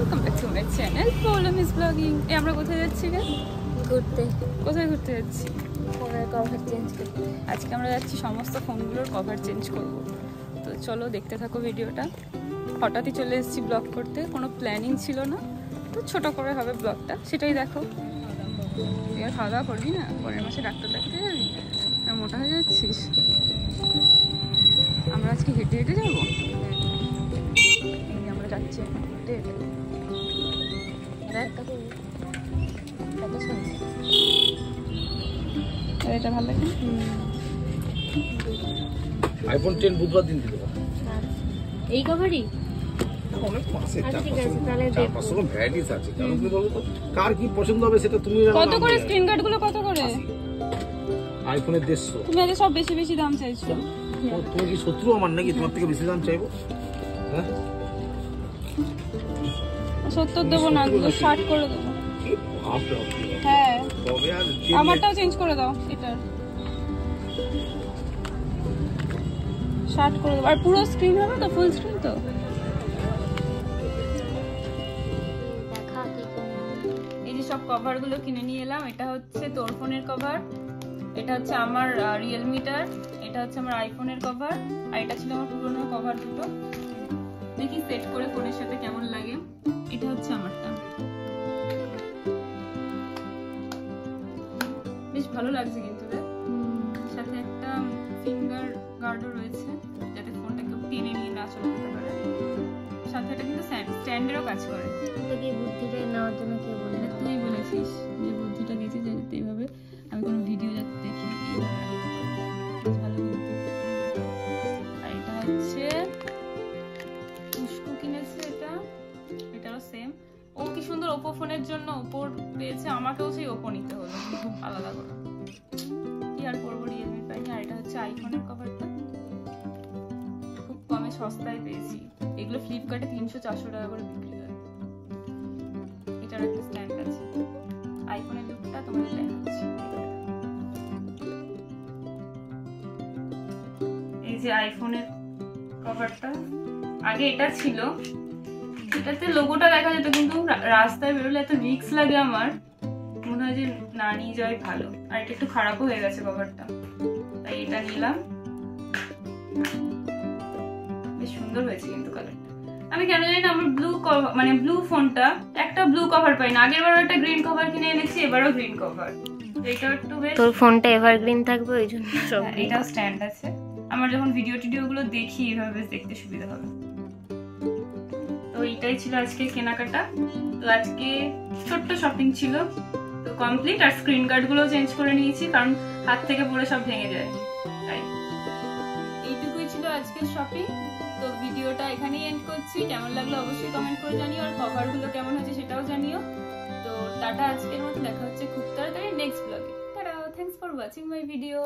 Welcome back to my channel Poulam is blogging. আমরা কোথায় যাচ্ছি রে? ঘুরতে। কোথায় ঘুরতে যাচ্ছি? ফোনের কভার চেঞ্জ করতে। আজকে আমরা যাচ্ছি সমস্ত ফোনগুলোর কভার চেঞ্জ করব। তো চলো দেখতে থাকো ভিডিওটা। হঠাৎই চলে এসেছি ব্লগ করতে, কোনো প্ল্যানিং ছিল না, তো ছোট করে হবে ব্লগটা, সেটাই দেখো। তুই আর খাওয়া দাওয়া করবি না? পরের মাসে ডাক্তার দেখাতে যাবি? মোটা হয়ে যাচ্ছিস। আমরা আজকে হেঁটে হেঁটে যাবো। এই আমরা যাচ্ছি হেঁটে হেঁটে। এটা ভালো লাগে। আইফোন 10 বুধবার দিন দিতে পারো। এই কভারই অনেক মাসে ঠিক আছে, তাহলে দেখো। 400 ভ্যারাইটিস আছে। কারণ কি বলবো তো, কার কি পছন্দ হবে সেটা তুমি জানো। কত করে স্ক্রিন গার্ড গুলো কত করে? আইফোনের 150। তুমি আজ সব বেশি বেশি দাম চাইছো। তুমি কি শত্রু আমার নাকি তোমার থেকে বেশি দাম চাইবো? হ্যাঁ 70 দেবো না, 60 করে দেবো। কি ভাব দাও। হ্যাঁ তবে আর আমারটাও চেঞ্জ করে দাও, এটার 60 করে দেবো। আর পুরো স্ক্রিন হবে তো? ফুল স্ক্রিন তো? দেখা কি এই যে সব কভার গুলো কিনে নিয়ে এলাম। এটা হচ্ছে তোর ফোনের কভার, এটা হচ্ছে আমার রিয়েলমিটার, এটা হচ্ছে আমার আইফোনের কভার, আর এটা ছিল আমার পুরোনো কভার দুটো। দেখি সেট করে ফোনের সাথে কেমন লাগে। এটা হচ্ছে আমারটা, বেশ ভালো লাগছে কিন্তু রে। সাথে একটা ফিঙ্গার গার্ডও রয়েছে, যাতে ফোনটা কেউ টেনে নিয়ে না চলে যেতে পারে। সাথে এটা কিন্তু স্ট্যান্ডেরও কাজ করে। এই বুদ্ধিটা নেওয়ার জন্য কে বলল? এটা তুই বলেছিস যে বুদ্ধিটা দিয়েছিস যে এইভাবে। আমি কোনো ভিডিও যাতে দেখি ভালো কিন্তু। আর এটা হচ্ছে পুষ্কু কিনেছে, এটারও সেম। ও কি সুন্দর ওপো ফোনের জন্য ওপো পেয়েছে, আমাকেও সেই ওপো নিতে হলো খুব আলাদা করে। কি আর করবো, রিয়েলমি পাইনি। আর এটা হচ্ছে আইফোনের কভারটা, খুব কমে সস্তায় পেয়েছি। এগুলো ফ্লিপকার্টে 300-400 টাকা করে বিক্রি হয়। এটার একটা স্ট্যান্ড আছে। আইফোনের লুকটা তোমাদের দেখাচ্ছি। এই যে আইফোনের কভারটা, আগে এটা ছিল, এটাতে লোগোটা দেখা যেত, কিন্তু রাস্তায় বেরোলে এত রিস্ক লাগে আমার, মনে হয় যে না নিয়ে যাওয়াই ভালো। আর এটা একটু খারাপও হয়ে গেছে কভারটা, তাই এটা নিলাম। বেশ সুন্দর হয়েছে কিন্তু কালারটা। আমি কেন জানি না আমার ব্লু ফোনটা একটা ব্লু কভার পাই না। আগের বারও একটা গ্রিন কভার কিনে এনেছি, এবারও গ্রিন কভার। এটা একটু বেশ, তোর ফোনটা এভারগ্রিন থাকবে ওই জন্য সব। এটাও স্ট্যান্ড আছে। আমার যখন ভিডিও গুলো দেখি এভাবে বেশ দেখতে সুবিধা হবে। তো এইটাই ছিল আজকে কেনাকাটা। তো আজকে ছোট্ট শপিং ছিল, তো কমপ্লিট। আর স্ক্রিন গার্ড গুলো চেঞ্জ করে নিয়েছি, কারণ হাত থেকে পড়ে সব ভেঙে যায়। তাই এইটুকুই ছিল আজকের শপিং। তো ভিডিওটা এখানেই এন্ড করছি। কেমন লাগলো অবশ্যই কমেন্ট করে জানিও, আর কভার গুলো কেমন হয়েছে সেটাও জানিও। তো টাটা, আজকের মতো দেখা হচ্ছে খুব তাড়াতাড়ি নেক্সট ব্লগে। Tata, thanks for watching my video.